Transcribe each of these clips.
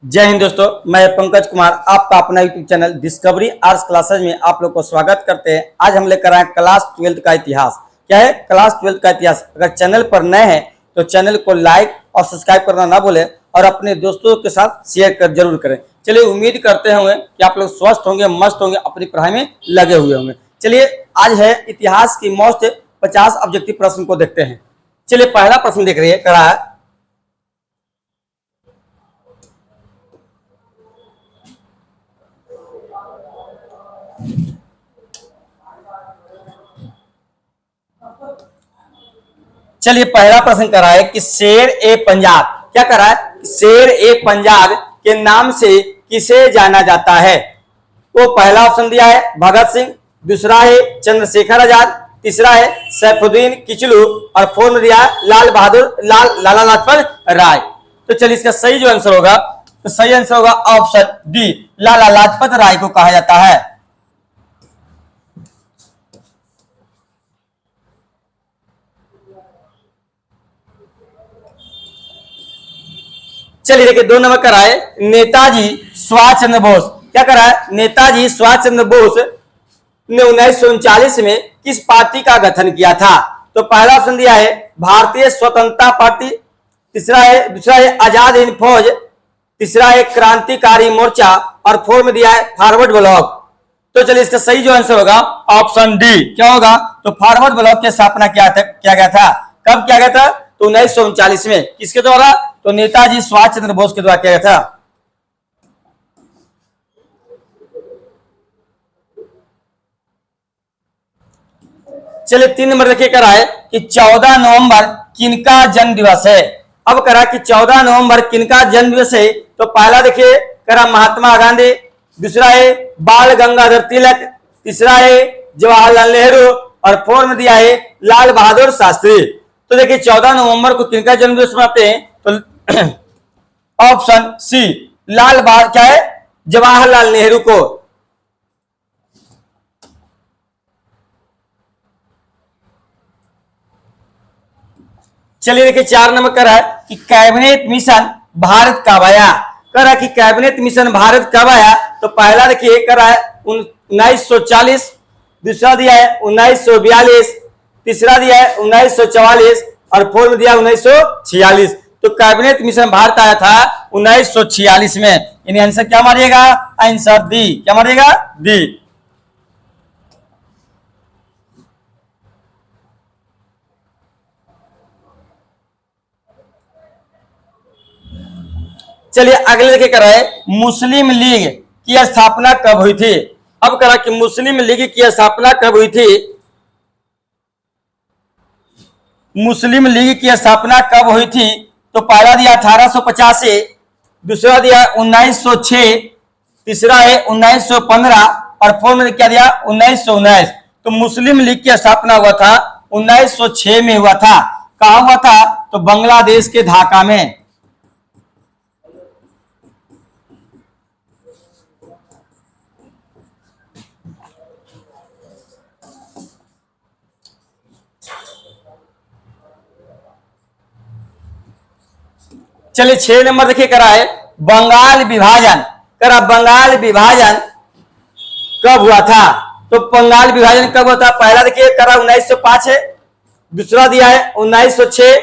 जय हिंद दोस्तों, मैं पंकज कुमार आपका अपना YouTube channel discovery arts classes में आप लोग को स्वागत करते हैं। आज हम लेकर आए क्लास 12 का इतिहास। क्या है क्लास 12 का इतिहास? अगर चैनल पर नए हैं तो चैनल को लाइक और सब्सक्राइब करना ना भूलें और अपने दोस्तों के साथ शेयर कर जरूर करें। चलिए, उम्मीद करते होंगे कि आप लोग स्वस्थ होंगे, मस्त होंगे, अपनी पढ़ाई में लगे हुए होंगे। चलिए, आज है इतिहास की मोस्ट 50 ऑब्जेक्टिव प्रश्न को देखते हैं। चलिए, पहला प्रश्न देख रही है करा है। चलिए, पहला प्रश्न करा है कि शेर ए पंजाब, क्या करा है? शेर ए पंजाब के नाम से किसे जाना जाता है? वो पहला ऑप्शन दिया है भगत सिंह, दूसरा है चंद्रशेखर आजाद, तीसरा है सैफुद्दीन किचलू और फोर्थ में दिया है लाला लाजपत राय। तो चलिए, इसका सही जो आंसर होगा, तो सही आंसर होगा ऑप्शन डी, लाला लाजपत राय को कहा जाता है। चलिए देखिए, 2 नंबर कराए नेताजी सुभाष चंद्र बोस, क्या करा है? नेताजी सुभाष चंद्र बोस ने 1939 में किस पार्टी का गठन किया था? तो पहला ऑप्शन दिया है भारतीय स्वतंत्रता पार्टी, दूसरा है आजाद हिंद फौज, तीसरा है क्रांतिकारी मोर्चा और फोर्थ में दिया है फॉरवर्ड ब्लॉक। तो चलिए, इसका सही जो आंसर होगा ऑप्शन डी, क्या होगा? तो फॉरवर्ड ब्लॉक की स्थापना किया गया था। कब किया गया था? तो 1939 में। किसके द्वारा? तो नेताजी सुभाष चंद्र बोस के द्वारा किया गया था। चलिए, 3 नंबर देखिए करा है कि 14 नवंबर किनका जन्म दिवस है? अब करा कि 14 नवंबर किनका जन्म दिवस है? तो पहला देखिए करा महात्मा गांधी, दूसरा है बाल गंगाधर तिलक, तीसरा है जवाहरलाल नेहरू और फोर्थ में दिया है लाल बहादुर शास्त्री। तो देखिए, 14 नवंबर को किनका जन्म दिवस मनाते हैं? तो ऑप्शन सी, क्या है? जवाहरलाल नेहरू को। चलिए देखिए, 4 नंबर कर है कि कैबिनेट मिशन भारत कब आया? कर है कि कैबिनेट मिशन भारत कब आया? तो पहला देखिए कर है 1940, दूसरा दिया है 1942, तीसरा दिया है 1944 और फोर्थ दिया 1946। तो कैबिनेट मिशन भारत आया था 1946 में। यानी आंसर क्या मारिएगा? आंसर डी, क्या मारिएगा? डी। चलिए, अगले देखे करा है मुस्लिम लीग की स्थापना कब हुई थी? अब करा कि मुस्लिम लीग की स्थापना कब हुई थी? मुस्लिम लीग की स्थापना कब हुई थी? तो पहला दिया 1885, दूसरा दिया 1906, तीसरा है 1915 और फोर्थ में क्या दिया? 1919। तो मुस्लिम लीग की स्थापना हुआ था 1906 में हुआ था। कहां हुआ था? तो बांग्लादेश के ढाका में। चलिए, 6 नंबर देखिए करा है बंगाल विभाजन। करा बंगाल विभाजन कब हुआ था? तो बंगाल विभाजन कब हुआ था? पहला देखिए करा 1905 है, दूसरा दिया है 1906,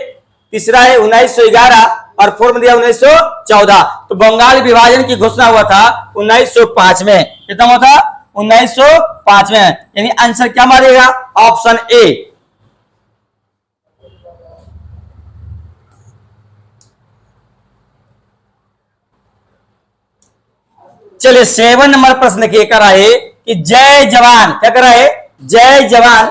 तीसरा है 1911 और फोर्थ में दिया 1914। तो बंगाल विभाजन की घोषणा हुआ था 1905 में। कितना हुआ था? 1905 में। यानी आंसर क्या मारेगा? Option A. चलिए, 7 नंबर प्रश्न के करा है कि जय जवान, क्या करा है? जय जवान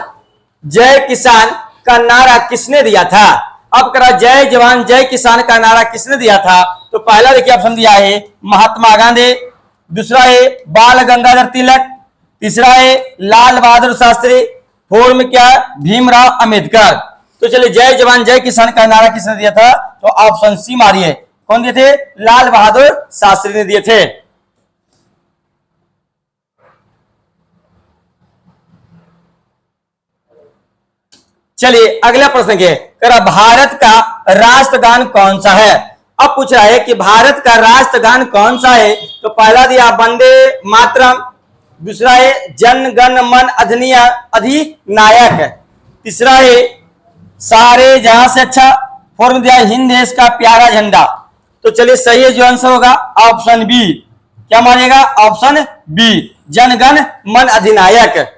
जय किसान का नारा किसने दिया था? अब करा जय जवान जय किसान का नारा किसने दिया था? तो पहला देखिए ऑप्शन दिया है महात्मा गांधी, दूसरा है बाल गंगाधर तिलक, तीसरा है लाल बहादुर शास्त्री, फोर्थ में क्या? भीमराव अंबेडकर। तो चलिए, जय जवान जय किसान का नारा किसने दिया था? तो ऑप्शन सी मारिए। कौन दिए थे? लाल बहादुर शास्त्री ने दिए थे। चलिए, अगला प्रश्न के करा भारत का राष्ट्रगान कौन सा है? अब पूछ रहा है कि भारत का राष्ट्रगान कौन सा है? तो पहला दिया वंदे मातरम, दूसरा है जन गण मन अधिनायक, तीसरा है सारे जहां से अच्छा, फोर्थ दिया हिंद देश का प्यारा झंडा। तो चलिए सही है, जो आंसर होगा ऑप्शन बी। क्या मानिएगा? ऑप्शन बी, जन गण मन अधिनायक।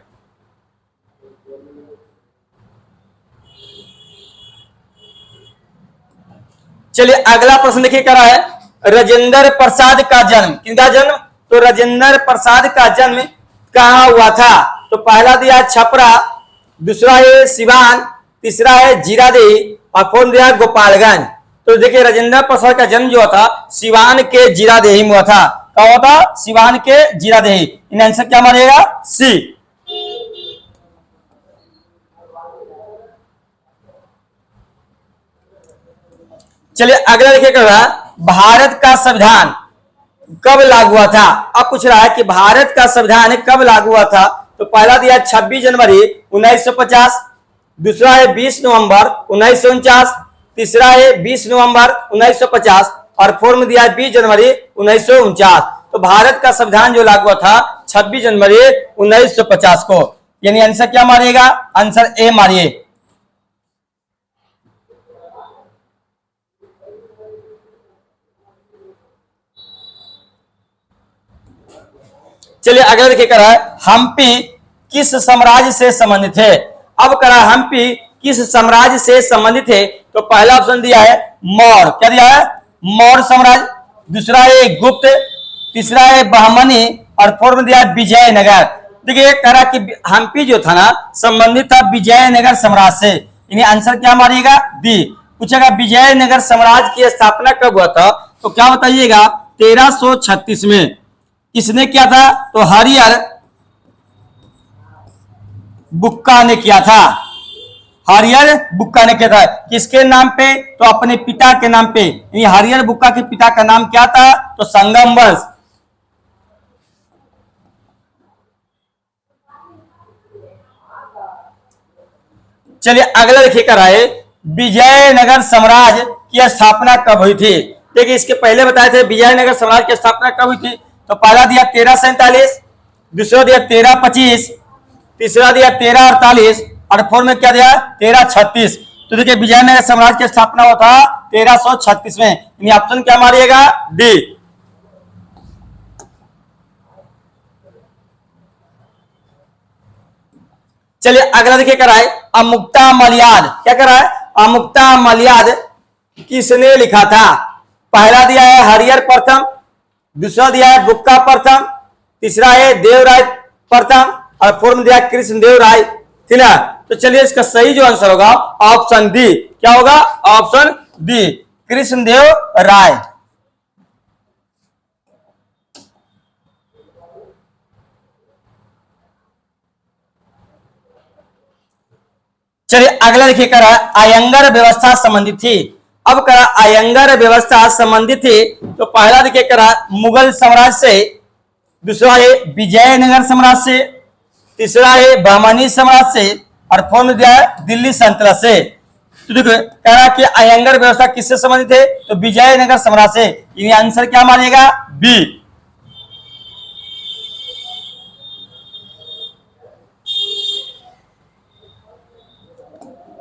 चलिए अगला प्रश्न देखिए, करा है राजेंद्र प्रसाद का जन्म, किनका जन्म? तो राजेंद्र प्रसाद का जन्म कहां हुआ था? तो पहला दिया छपरा, दूसरा है सिवान, तीसरा है जीरादेही और फोर्थ दिया गोपालगंज। तो देखिए राजेंद्र प्रसाद का जन्म जो था सिवान के जीरादेही में हुआ था। कहा हुआ था? सिवान के जीरादेही। इन आंसर क्या मानिएगा? सी। चलिए अगला देखिए, कर रहा भारत का संविधान कब लागू हुआ था? अब पूछ रहा है कि भारत का संविधान कब लागू हुआ था? तो पहला दिया 26 जनवरी 1950, दूसरा है 20 नवंबर 1949, तीसरा है 20 नवंबर 1950 और फोर्थ में दिया है 20 जनवरी 1949। तो भारत का संविधान जो लागू हुआ था 26 जनवरी 1950 को। यानी आंसर क्या मारिएगा? आंसर ए मारिए। चलिए अगला देखिए, करा है हम्पी किस साम्राज्य से संबंधित है? अब करा हम्पी किस साम्राज्य से संबंधित है? तो पहला ऑप्शन दिया है मौर्य, क्या दिया है? मौर्य साम्राज्य, दूसरा है गुप्त, तीसरा है बहमनी और फोर्थ में दिया है विजयनगर। देखिए करा कि हम्पी जो था ना संबंधित था विजयनगर साम्राज्य से। यानी आंसर क्या मारिएगा? डी। पूछेगा विजयनगर साम्राज्य की स्थापना कब हुआ था? तो क्या बताइएगा? 1336 में। किसने किया था? तो हरिहर बुक्का ने किया था। हरिहर बुक्का ने किया था। किसके नाम पे? तो अपने पिता के नाम पे। हरिहर बुक्का के पिता का नाम क्या था? तो संगम वंश। चलिए अगला देखिए, कर है विजयनगर साम्राज्य की स्थापना कब हुई थी? देखिए इसके पहले बताए थे विजयनगर साम्राज्य की स्थापना कब हुई थी। तो पहला दिया 1347, दूसरा दिया 1325, तीसरा दिया 1348 और फोर्थ में क्या दिया? 1336। तो देखिए विजयनगर साम्राज्य की स्थापना हुआ था 1336 में। ऑप्शन क्या मारिएगा? डी। चलिए अगला देखिए, कराए अमुक्ता मलयाद। क्या कराए? अमुक्ता मलयाद किसने लिखा था? पहला दिया है हरिहर प्रथम, दूसरा दिया है बुक्का प्रथम, तीसरा है देवराय प्रथम और फोर्थ में दिया कृष्णदेव राय। ठीक है, तो चलिए इसका सही जो आंसर होगा ऑप्शन डी। क्या होगा? ऑप्शन डी, कृष्णदेव राय। चलिए अगला देखिए, करा अयंगर व्यवस्था संबंधित थी। अब करा अयंगर व्यवस्था संबंधित थी। तो पहला देखिए करा मुगल साम्राज्य से, दूसरा है विजयनगर साम्राज्य से, तीसरा है बहमनी साम्राज्य से और फोर्थ दिया है दिल्ली सल्तनत से। तो देखो कह रहा कि अयंगर व्यवस्था किससे संबंधित है? तो विजयनगर साम्राज्य से। यानी आंसर क्या मानिएगा? बी।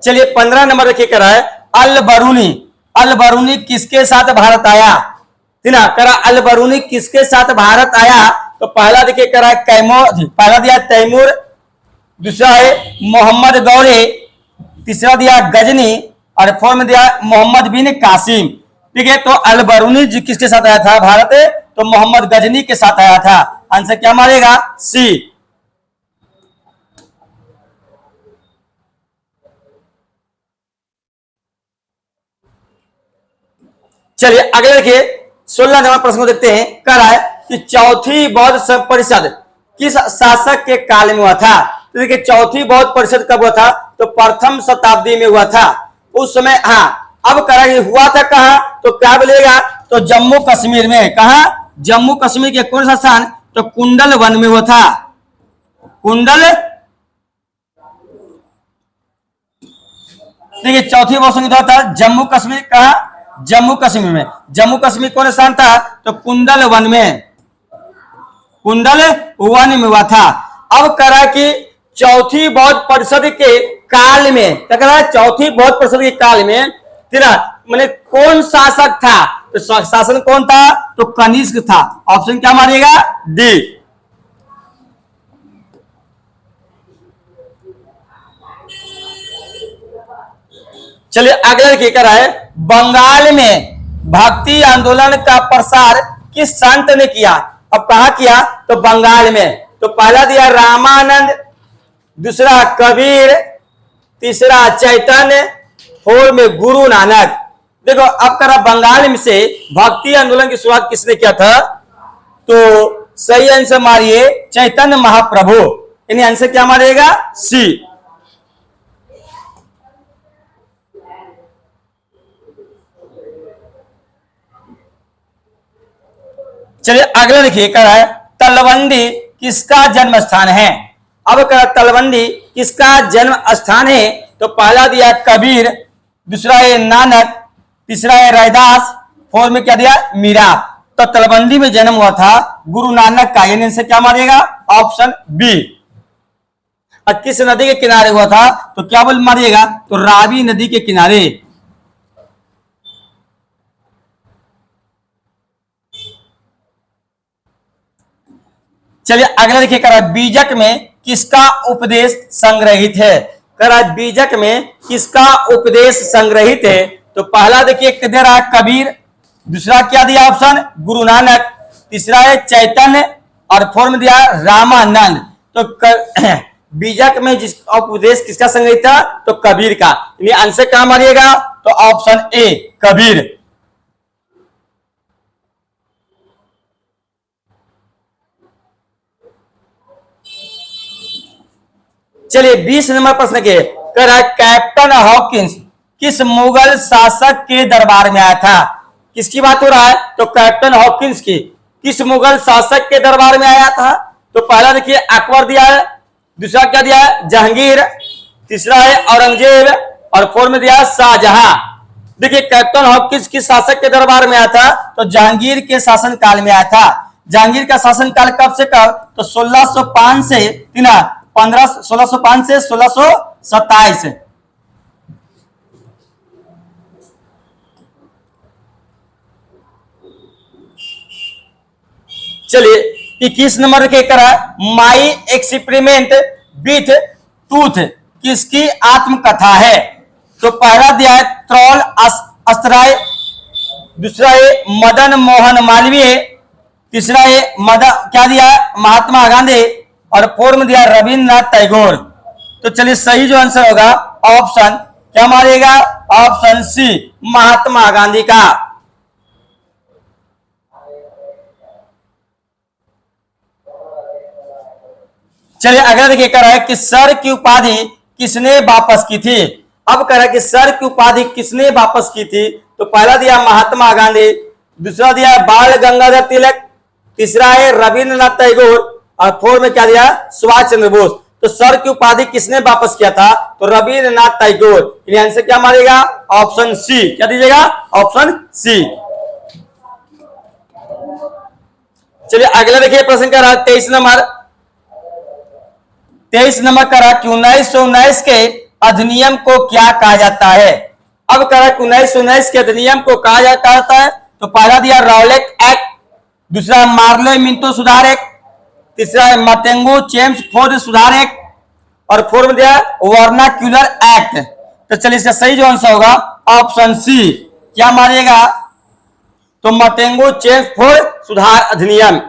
चलिए 15 नंबर देखिए, करा है अल बरूनी। अल बरूनी किसके साथ भारत आया? ठीक ना, करा अल बरूनी किसके साथ भारत आया? तो पहला देखिए करा कैमूर, पहला दिया तैमूर, दूसरा है मोहम्मद गौरे, तीसरा दिया गजनी और फोर्थ में दिया मोहम्मद बिन कासिम। ठीक है, तो अल बरूनी जी किसके साथ आया था भारत? तो मोहम्मद गजनी के साथ आया था। आंसर क्या मारेगा? सी। चलिए अगले देखिए 16 नंबर प्रश्न को देखते हैं। कह रहा है कि चौथी बौद्ध परिषद किस शासक के काल में हुआ था? तो देखिए चौथी बौद्ध परिषद कब हुआ था? तो प्रथम शताब्दी में हुआ था उस समय। हाँ, अब कह रहा है हुआ था कहाँ? तो क्या बोलेगा? तो जम्मू कश्मीर में। कहा? जम्मू कश्मीर के कौन सा स्थान? तो कुंडल वन में हुआ था। कुंडल। देखिए चौथी बौद्ध संहिता था जम्मू कश्मीर। कहा? जम्मू कश्मीर में। जम्मू कश्मीर कौन स्थान था? तो कुंडल वन में, कुंडल वन में हुआ था। अब करा कि चौथी बौद्ध परिषद के काल में, क्या करा? चौथी बौद्ध परिषद के काल में तेरा मैंने कौन शासक था? तो शासन कौन था? तो कनिष्क था। ऑप्शन क्या मारिएगा? डी। चलिए अगला देखिए क्या है, बंगाल में भक्ति आंदोलन का प्रसार किस संत ने किया? अब कहा किया? तो बंगाल में। तो पहला दिया रामानंद, दूसरा कबीर, तीसरा चैतन्य, फोर में गुरु नानक। देखो अब करा बंगाल में से भक्ति आंदोलन की शुरुआत किसने किया था? तो सही आंसर मारिए चैतन्य महाप्रभु। यानी आंसर क्या मारिएगा? सी। चलिए अगला देखिए क्या है, तलवंडी किसका जन्म स्थान है? अब क्या तलवंडी किसका जन्म स्थान है? तो पहला दिया कबीर, दूसरा है नानक, तीसरा है रैदास, फोर में क्या दिया? मीरा। तो तलवंडी में जन्म हुआ था गुरु नानक का। यानी इनसे क्या मारिएगा? Option B. और किस नदी के किनारे हुआ था? तो क्या बोल मारिएगा? तो रावी नदी के किनारे। चलिए अगला देखिए करा, बीजक में किसका उपदेश संग्रहित है? करा बीजक में किसका उपदेश संग्रहित है? तो पहला देखिए किधर रहा? कबीर, दूसरा क्या दिया ऑप्शन? गुरु नानक, तीसरा है चैतन्य, और फोर में दिया रामानंद। तो बीजक में जिस उपदेश किसका संग्रहित था? तो कबीर का। यानी आंसर कहां मारिएगा? तो ऑप्शन ए कबीर। चलिए 20 नंबर प्रश्न के करा, कैप्टन हॉकिंस किस मुगल शासक के दरबार में आया था? किसकी बात हो रहा है? तो कैप्टन हॉकिंस की। किस मुगल शासक के दरबार में आया था? तो पहला देखिए अकबर दिया है, दूसरा क्या दिया है? जहांगीर, तीसरा है औरंगजेब, और फोर में दिया शाहजहां। देखिए कैप्टन हॉकिंस किस शासक के दरबार में आया था? तो जहांगीर के शासन काल में आया था। जहांगीर का शासन काल कब से कब? तो 1605 से 1605 से 1627। चलिए 21 नंबर के करा, माई एक्सपेरिमेंट विथ टूथ किसकी आत्मकथा है? तो पहला दिया है ट्रोल अस्तराय, दूसरा है मदन मोहन मालवीय, तीसरा है क्या दिया है? महात्मा गांधी, और फोर में दिया रविन्द्रनाथ टैगोर। तो चलिए सही जो आंसर होगा ऑप्शन क्या मारिएगा? ऑप्शन सी महात्मा गांधी का। चलिए अगला देखिए कह रहा है कि सर की उपाधि किसने वापस की थी? अब कह रहा है कि सर की उपाधि किसने वापस की थी? तो पहला दिया महात्मा गांधी, दूसरा दिया बाल गंगाधर तिलक, तीसरा है रविन्द्रनाथ टैगोर, और फोर में क्या दिया? सुभाष चंद्र बोस। तो सर की उपाधि किसने वापस किया था? तो रविन्द्रनाथ टैगोर। यानी आंसर क्या मारेगा? Option C. क्या दीजिएगा? Option C. चलिए अगला देखिए प्रश्न कर रहा है 23 नंबर। 23 नंबर करा कि 1919 के अधिनियम को क्या कहा जाता है? अब करा कि 1919 के अधिनियम को कहा जाता है। तो पहला दिया रॉलेट एक्ट, दूसरा मार्ले मिंटो सुधार एक्ट, तीसरा है मतेंगो चेम्सफोर्ड सुधार एक्ट, और फोर में दिया वर्नाक्यूलर एक्ट। तो चलिए इसका सही जो आंसर होगा ऑप्शन सी। क्या मानिएगा? तो मतेंगो चेम्सफोर्ड सुधार अधिनियम।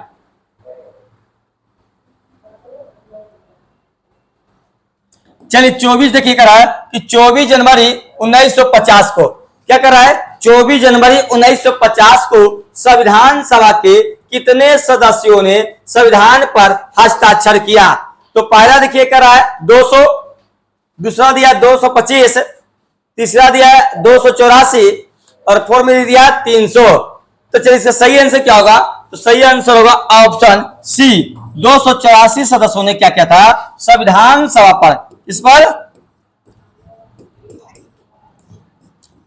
चलिए 24 देखिए करा है कि 24 जनवरी 1950 को क्या करा है? 24 जनवरी 1950 को संविधान सभा के कितने सदस्यों ने संविधान पर हस्ताक्षर किया? तो पहला देखिए करा है 200, दूसरा दिया 225, तीसरा दिया 284, और फोर में दिया 300। तो चलिए इसका सही आंसर क्या होगा? तो सही आंसर होगा ऑप्शन सी 284 सदस्यों ने क्या किया था? संविधान सभा पर इस पर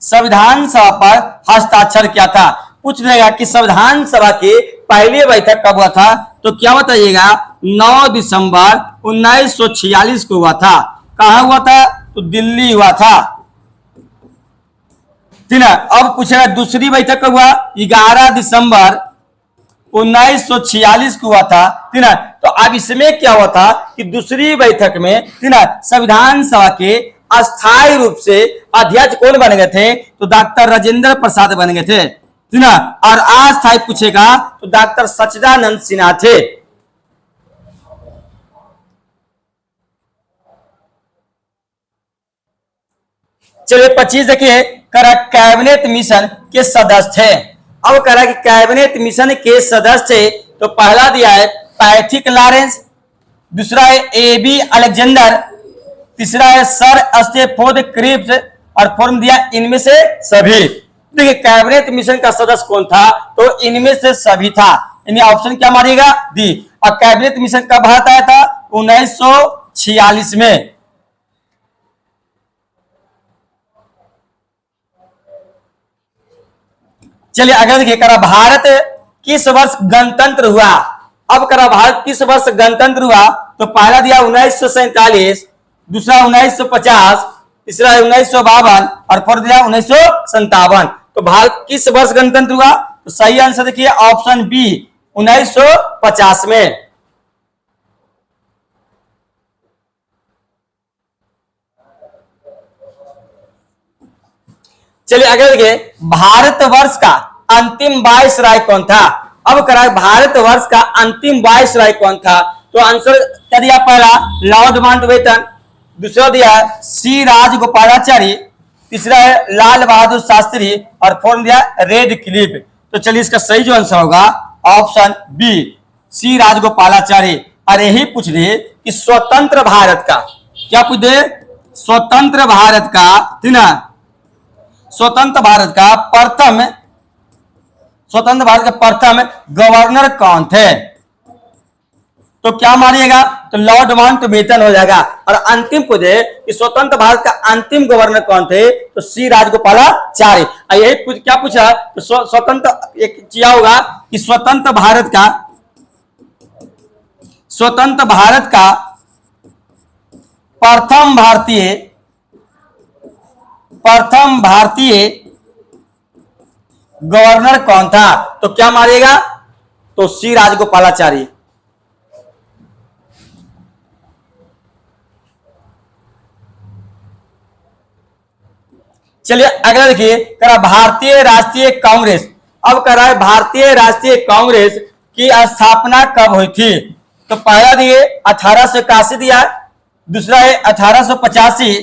संविधान सभा पर हस्ताक्षर किया था। पूछ लेगा कि संविधान सभा की पहली बैठक कब हुआ था, तो क्या बताइएगा 9 दिसंबर 1946 को हुआ था। कहां हुआ था, तो दिल्ली हुआ था। ठीक है, अब पूछेगा दूसरी बैठक कब हुआ, 11 दिसंबर 1946 को हुआ था। ठीक है, तो अब इसमें क्या हुआ था कि दूसरी बैठक में ठीक है संविधान सभा के अस्थायी रूप से अध्यक्ष कौन बन गए थे, तो डॉक्टर राजेंद्र प्रसाद बन गए थे। ठीक है, और अस्थायी पूछेगा तो डॉक्टर सच्चिदानंद सिन्हा थे। चलिए 25 देखिए, करा कैबिनेट मिशन के सदस्य थे। अब करा कि कैबिनेट मिशन के सदस्य थे, तो पहला दिया है पैट्रिक लॉरेंस, दूसरा है AB अलेक्जेंडर, तीसरा है सर स्टेफोर्ड क्रिप्स, और फोर्थ दिया इनमें से सभी। देखिए कैबिनेट मिशन का सदस्य कौन था, तो इनमें से सभी था। इन्हें ऑप्शन क्या मारिएगा, डी। और कैबिनेट मिशन कब भारत आया था, 1946 में। चलिए अगला देखिए, करा भारत किस वर्ष गणतंत्र हुआ। अब करा भारत किस वर्ष गणतंत्र हुआ, तो पहला दिया 1947, दूसरा 1950, तीसरा 1952 और फोर्थ दिया 1957। तो भारत किस वर्ष गणतंत्र हुआ, तो सही आंसर देखिए ऑप्शन बी 1950 में। चलिए अगला देखिए, भारतवर्ष का अंतिम वायसराय कौन था। अब करा भारतवर्ष का अंतिम वायसराय कौन था, तो आंसर क्या दिया, पहला लॉर्ड माउंटबेटन, दूसरा दिया सी राजगोपालाचारी, तीसरा है लाल बहादुर शास्त्री और फोर्थ दिया रेड क्लिफ। तो चलिए इसका सही जो आंसर होगा ऑप्शन बी सी राजगोपालाचारी। और यही पूछ रहे कि स्वतंत्र भारत का क्या पूछ दे, स्वतंत्र भारत का ठीक ना, स्वतंत्र भारत का प्रथम गवर्नर कौन थे, तो क्या मानिएगा, तो लॉर्ड माउंटबेटन हो जाएगा। और अंतिम पूछे कि स्वतंत्र भारत का अंतिम गवर्नर कौन थे, तो सी राजगोपालाचारी। यही क्या पूछा, तो स्वतंत्र एक किया होगा कि स्वतंत्र भारत का प्रथम भारतीय गवर्नर कौन था, तो क्या मारिएगा, तो सी राजगोपालाचारी। चलिए अगला देखिए, करा भारतीय राष्ट्रीय कांग्रेस। अब करा है भारतीय राष्ट्रीय कांग्रेस की स्थापना कब हुई थी, तो पहला दिए 1881 दिया, दूसरा है 1885,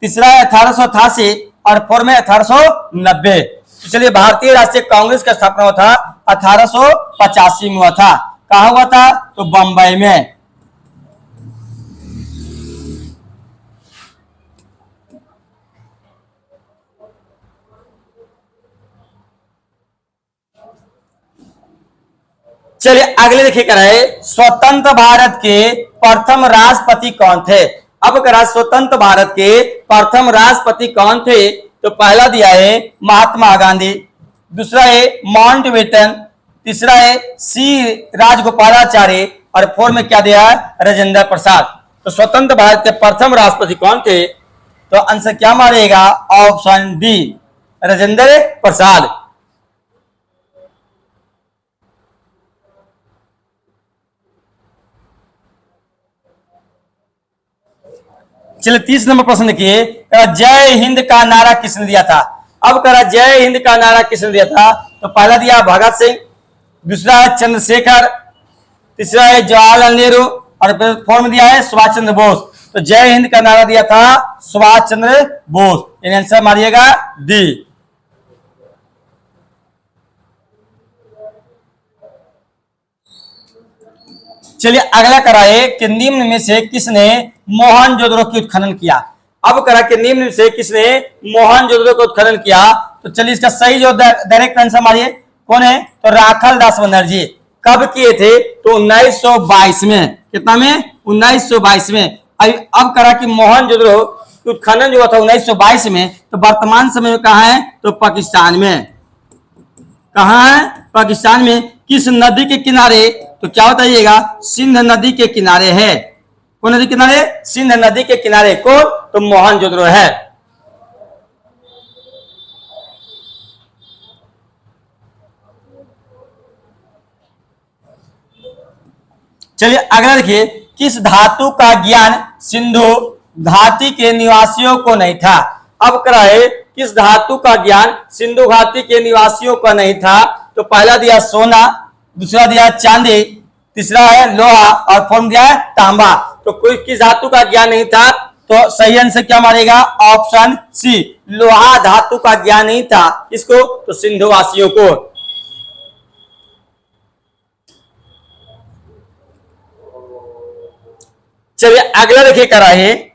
तीसरा है 1888 और फोर्थ में 1890। तो चलिए भारतीय राष्ट्रीय कांग्रेस का स्थापना हुआ था 1885 में हुआ था। कहा हुआ था, तो बंबई में। चलिए अगले देखिए कराए, स्वतंत्र भारत के प्रथम राष्ट्रपति कौन थे। अब करा स्वतंत्र भारत के प्रथम राष्ट्रपति कौन थे, तो पहला दिया है महात्मा गांधी, दूसरा है माउंटबेटन, तीसरा है सी राजगोपालाचारी और फोर्थ में क्या दिया है, राजेंद्र प्रसाद। तो स्वतंत्र भारत के प्रथम राष्ट्रपति कौन थे, तो आंसर क्या मारेगा, ऑप्शन डी राजेंद्र प्रसाद। चलिए 30 नंबर प्रश्न देखिए, जय हिंद का नारा किसने दिया था। अब करा जय हिंद का नारा किसने दिया था, तो पहला दिया भगत सिंह, दूसरा है चंद्रशेखर, तीसरा है जवाहरलाल नेहरू और फोर्थ में दिया है सुभाष चंद्र बोस। तो जय हिंद का नारा दिया था सुभाष चंद्र बोस। इन आंसर मारिएगा डी। चलिए अगला कराए कि निम्न में से किसने मोहनजोदड़ो की उत्खनन किया। अब करा कि निम्न में से किसने मोहनजोदड़ो का उत्खनन किया, तो चलिए इसका सही जो डायरेक्ट आंसर मारिए, कौन है, तो राखाल दास बनर्जी। कब किए थे, तो 1922 में। कितना में, 1922 में। अब करा कि मोहनजोदड़ो उत्खनन जो हुआ था 1922 में, तो वर्तमान समय में कहाँ है, तो पाकिस्तान में। कहाँ है, पाकिस्तान में। किस नदी के किनारे, तो क्या बताइएगा, सिंध नदी के किनारे है। कौन नदी के किनारे, सिंध नदी के किनारे। कौन, तो मोहनजोदड़ो है। चलिए अगला देखिए, किस धातु का ज्ञान सिंधु घाटी के निवासियों को नहीं था। अब कराए, किस धातु का ज्ञान सिंधु घाटी के निवासियों को नहीं था, तो पहला दिया सोना, दूसरा दिया चांदी, तीसरा है लोहा और फोर्थ दिया है तांबा। तो कोई किस धातु का ज्ञान नहीं था, तो सही आंसर क्या मारेगा, ऑप्शन सी, लोहा धातु का ज्ञान नहीं था। किसको, तो सिंधु वासियों को। चलिए अगला देखिए करा है,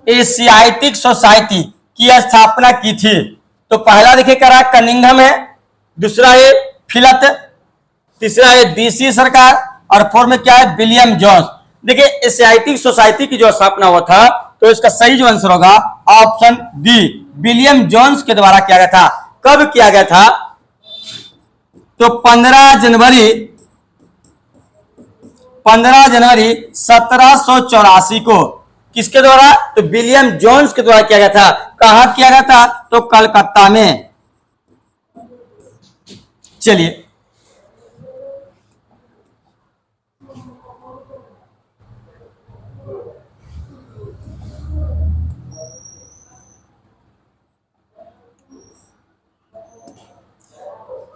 एशियाटिक सोसाइटी की स्थापना की थी। तो पहला देखिए करा कनिंघम है, दूसरा है फिलत, तीसरा है डीसी सरकार और फोर्थ में क्या है, विलियम जोन्स। देखिए एशियाटिक सोसाइटी की जो स्थापना हुआ था, तो इसका सही जो आंसर होगा ऑप्शन बी, विलियम जोन्स के द्वारा किया गया था। कब किया गया था, तो 15 जनवरी 1784 को। किसके द्वारा, तो विलियम जोन्स के द्वारा किया गया था। कहां किया गया था, तो कलकत्ता में। चलिए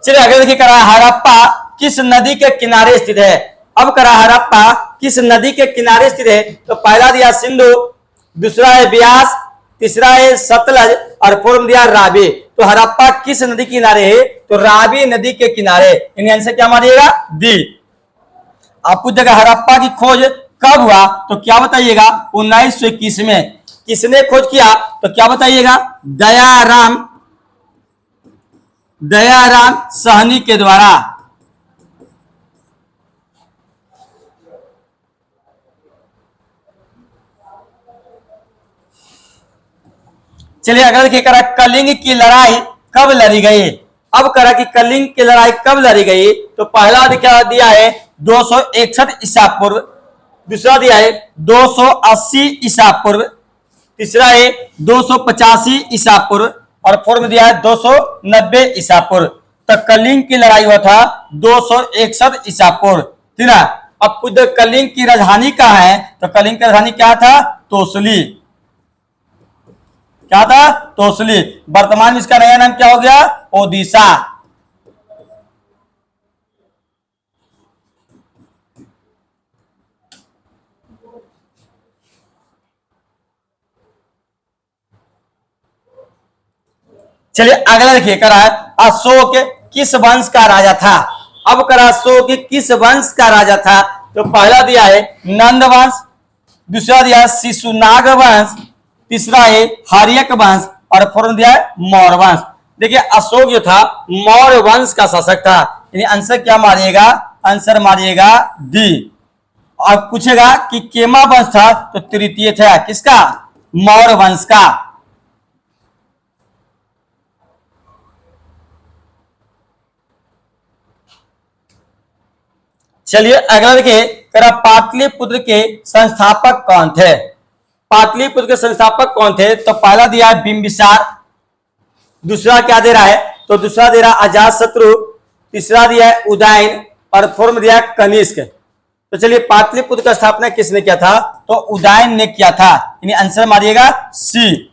चलिए अगले देखिए करा, हड़प्पा किस नदी के किनारे स्थित है। अब करा हड़प्पा किस नदी के किनारे स्थित है, तो पहला दिया सिंधु, दूसरा है ब्यास, तीसरा है सतलज और फोर्थ दिया रावी। तो हड़प्पा किस नदी के किनारे है, तो रावी नदी के किनारे। इन आंसर क्या मानिएगा, डी। आपको जगह हड़प्पा की खोज कब हुआ, तो क्या बताइएगा, 1921 में। किसने खोज किया, तो क्या बताइएगा, दयाराम साहनी के द्वारा। चलिए अगला देखिए करा, कलिंग की लड़ाई कब लड़ी गई। अब करा कि कलिंग की लड़ाई कब लड़ी गई, तो पहला दिया है 261 ईसा पूर्व, दूसरा दिया है 280 ईसा पूर्व, तीसरा है 285 ईसा पूर्व और फोर्थ में दिया है 290 ईसा पूर्व। तो कलिंग की लड़ाई हुआ था 261 ईसा पूर्व। ठीक है। अब खुद कलिंग की राजधानी कहाँ है, तो कलिंग की राजधानी क्या था, तोसली। क्या था, तोसली। वर्तमान में इसका नया नाम क्या हो गया, ओडिशा। चलिए अगला देखिए करा है, अशोक किस वंश का राजा था। अब करा अशोक किस वंश का राजा था, तो पहला दिया है नंद वंश, दूसरा दिया है शिशुनाग वंश, तीसरा है हर्यक वंश और फोर्थ दिया है मौर्य वंश। देखिए अशोक जो था मौर्य वंश का शासक था। यानी आंसर क्या मारिएगा, आंसर मारिएगा डी। और पूछेगा कि केमा वंश था, तो तृतीय था किसका, मौर्य वंश का। चलिए अगला देखिए करा, पाटलिपुत्र के संस्थापक कौन थे। पाटलिपुत्र के संस्थापक कौन थे, तो पहला दिया है बिंबिसार, दूसरा क्या दे रहा है, तो दूसरा दे रहा है अजात शत्रु, तीसरा दिया है उदयन और फोर्थ में दिया है कनिष्क। तो चलिए पाटलिपुत्र का स्थापना किसने किया था, तो उदयन ने किया था। यानी आंसर मारिएगा सी।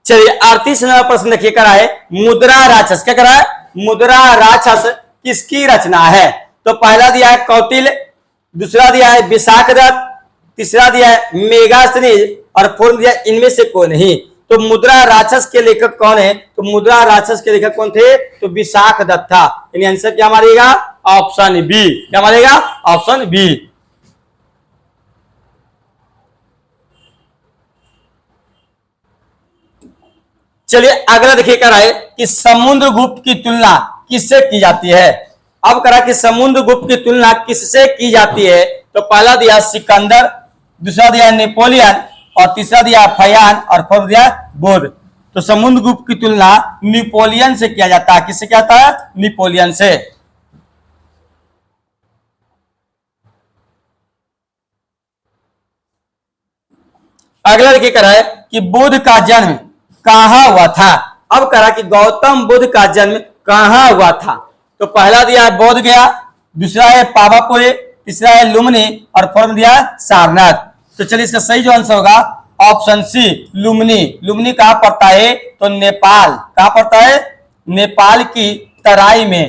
चलिए 38 नंबर प्रश्न देखिए करा है, मुद्रा राक्षस। क्या करा है, मुद्रा राक्षस किसकी रचना है। तो पहला दिया है कौटिल्य, दूसरा दिया है विशाखदत्त, तीसरा दिया है मेगास्थनीज और फोर्थ दिया इनमें से कोई नहीं। तो मुद्रा राक्षस के लेखक कौन है, तो मुद्रा राक्षस के लेखक कौन थे, तो विशाखदत्त था। यानी आंसर क्या मारेगा, ऑप्शन बी। क्या मारेगा, ऑप्शन बी। चलिए अगला देखिए क्या है कि समुद्रगुप्त की तुलना किससे की जाती है। अब करा कि समुद्रगुप्त की तुलना किससे की जाती है, तो पहला दिया सिकंदर, दूसरा दिया नेपोलियन और तीसरा दिया फयान और फोर्थ दिया बोध। तो समुद्रगुप्त की तुलना नेपोलियन से किया जाता है। किससे किया जाता है? नेपोलियन से। अगला देखिए करा है कि बुद्ध का जन्म कहां हुआ था। अब करा कि गौतम बुद्ध का जन्म कहां हुआ था, तो पहला दिया है बोध गया, दूसरा है पावापुरी, तीसरा है लुम्बिनी और फोर्थ दिया है सारनाथ। तो चलिए इसका सही जो आंसर होगा ऑप्शन सी लुम्बिनी। लुम्बिनी कहां पड़ता है? तो नेपाल। कहां पड़ता है? नेपाल की तराई में,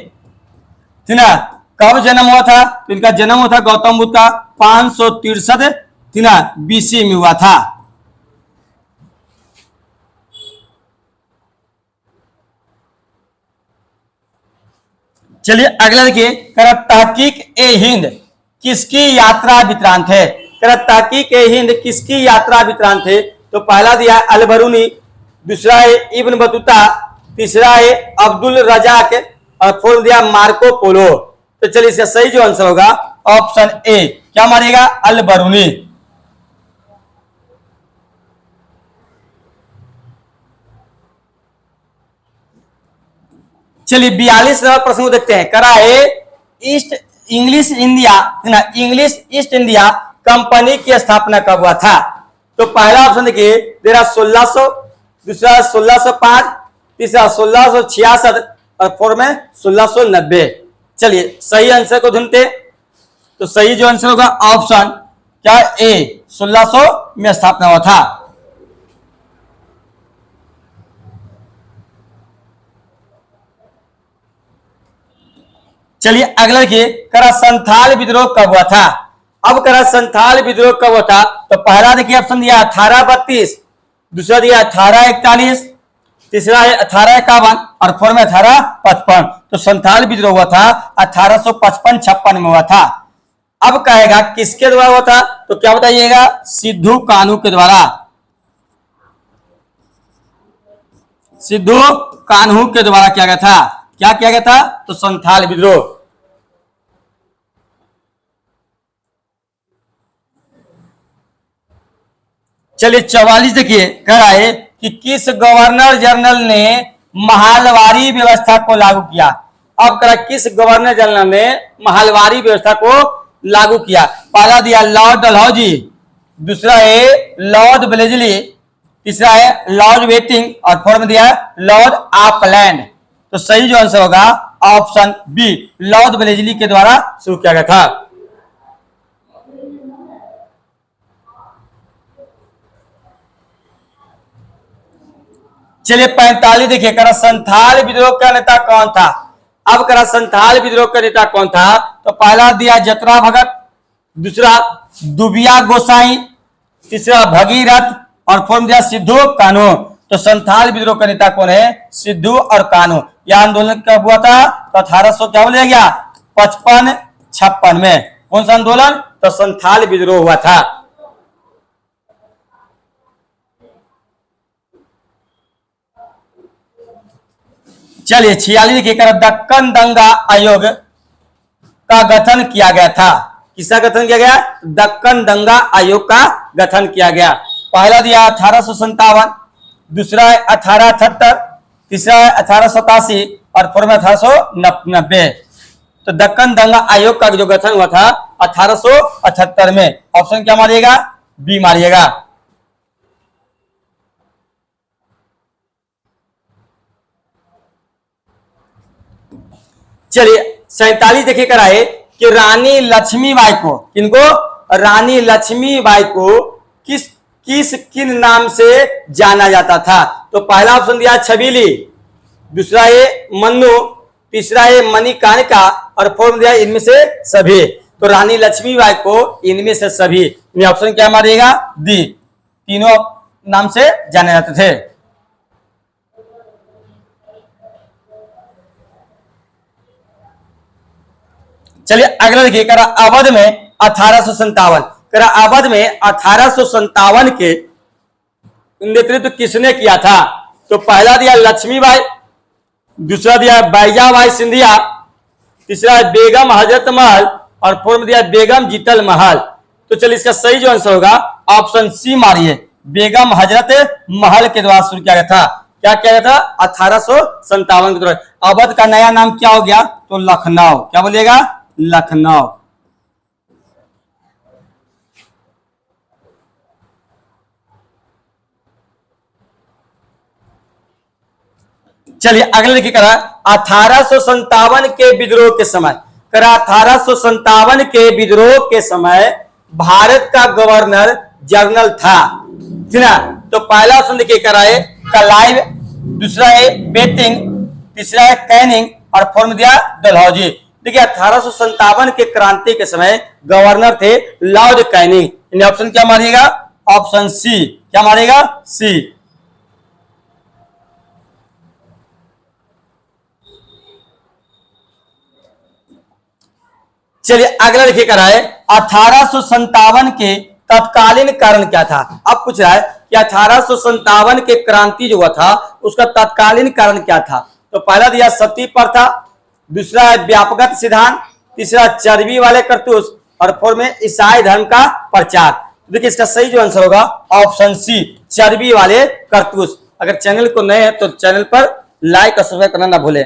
ठीक ना। कब जन्म हुआ था? तो इनका जन्म हुआ था गौतम बुद्ध का 563 ठीक ना बीसी में हुआ था। चलिए अगला देखिए, तहकीक ए हिंद किसकी यात्रा वृत्तांत है। तहकीक ए हिंद किसकी यात्रा वृत्तांत है, तो पहला दिया है अल बरूनी, दूसरा है इब्न बतूता, तीसरा है अब्दुल रजाक और फोर्थ दिया मार्को पोलो। तो चलिए इसका सही जो आंसर होगा ऑप्शन ए, क्या मारेगा? अल बरूनी। चलिए 42 नंबर प्रश्न को देखते हैं। करा है ईस्ट इंग्लिश इंडिया ना इंग्लिश ईस्ट इंडिया कंपनी की स्थापना कब हुआ था। तो पहला ऑप्शन देखिए तेरा 1600, दूसरा 1605, तीसरा 1666 और फोर्थ में 1690। चलिए सही आंसर को ढूंढते, तो सही जो आंसर होगा ऑप्शन क्या ए 1600 में स्थापना हुआ था। चलिए अगला देखिए, करा संथाल विद्रोह कब हुआ था। अब करा संथाल विद्रोह कब हुआ था, तो पहला देखिए ऑप्शन दिया 1832, दूसरा दिया 1841, तीसरा है 1851 और फोर्थ में 1855। तो संथाल विद्रोह हुआ था 1855-56 में हुआ था। अब कहेगा किसके द्वारा हुआ था, तो क्या बताइएगा? सिद्धू कान्हू के द्वारा। सिद्धू कान्हू के द्वारा किया गया था। क्या किया गया था? तो संथाल विद्रोह। चलिए 44 देखिए, कह रहा है कि किस गवर्नर जनरल ने महलवारी व्यवस्था को लागू किया। अब कह रहा किस गवर्नर जनरल ने महलवारी व्यवस्था को लागू किया। पहला दिया लॉर्ड डलहौजी, दूसरा है लॉर्ड ब्लेजली, तीसरा है लॉर्ड वेटिंग और फोर्थ में दिया लॉर्ड ऑकलैंड। तो सही जो आंसर होगा ऑप्शन बी लॉर्ड ब्लेजली के द्वारा शुरू किया गया था। चलिए 45 देखिए, करा संथाल विद्रोह का नेता कौन था। अब करा संथाल विद्रोह का नेता कौन था, तो पहला दिया जतरा भगत, दूसरा दुबिया गोसाई, तीसरा भगीरथ और फोर्थ दिया सिद्धू कान्हू। तो संथाल विद्रोह का नेता कौन है? सिद्धू और कान्हू। यह आंदोलन कब हुआ था, तो 1800 क्या बोला गया 55-56 में। कौन सा आंदोलन? तो संथाल विद्रोह हुआ था। चलिए 46 देखिए, दक्कन दंगा आयोग का गठन किया गया था। किसका गठन किया गया? दक्कन दंगा आयोग का गठन किया गया। पहला दिया 1857, दूसरा है 1878, तीसरा है 1887 और फोर्थ में 1890। तो दक्कन दंगा आयोग का जो गठन हुआ था 1878 में। ऑप्शन क्या मारिएगा? बी मारिएगा। चलिए 47 देखिए कराए कि रानी लक्ष्मीबाई को, किनको? रानी लक्ष्मीबाई को किन नाम से जाना जाता था। तो पहला ऑप्शन दिया छबीली, दूसरा है मन्नू, तीसरा है मणिकार्णिका और फोर्थ दिया इनमें से सभी। तो रानी लक्ष्मीबाई को इनमें से सभी, ऑप्शन क्या मारिएगा? डी, तीनों नाम से जाने जाते थे। चलिए अगला देखिए, करा अवध में 1857, करा अवध में 1857 के नेतृत्व किसने किया था। तो पहला दिया लक्ष्मीबाई, दूसरा दिया है बैजाबाई सिंधिया, तीसरा है बेगम हजरत महल और फोर्थ में दिया है बेगम जीतल महल। तो चलिए इसका सही जो आंसर होगा ऑप्शन सी मारिए, बेगम हजरत महल के द्वारा शुरू किया गया था। क्या किया गया था? 1857 के दौरान। अवध का नया नाम क्या हो गया? तो लखनऊ। क्या बोलिएगा? लखनऊ। चलिए अगले लिखिए करा 1857 के विद्रोह के समय, करा 1857 के विद्रोह के समय भारत का गवर्नर जनरल था, ठीक ना? तो पहला ऑप्शन देखिए कराए क्लाइव, दूसरा है बेटिंग, तीसरा है कैनिंग और फोर्थ में दिया डलहौजी। देखिए 1857 के क्रांति के समय गवर्नर थे लॉर्ड कैनिंग। इन ऑप्शन क्या मारिएगा? Option C. क्या मारिएगा? सी। चलिए अगला लिखिए कराए 1857 के तत्कालीन कारण क्या था। अब पूछ रहा है कि 1857 के क्रांति जो हुआ था उसका तत्कालीन कारण क्या था। तो पहला दिया सती प्रथा, दूसरा है व्यापक सिद्धांत, तीसरा चर्बी वाले करतूस और फोर्थ में ईसाई धर्म का प्रचार। देखिए इसका सही जो आंसर होगा ऑप्शन सी, चर्बी वाले करतूस। अगर चैनल को नए हैं तो चैनल पर लाइक और सब्सक्राइब करना ना भूलें।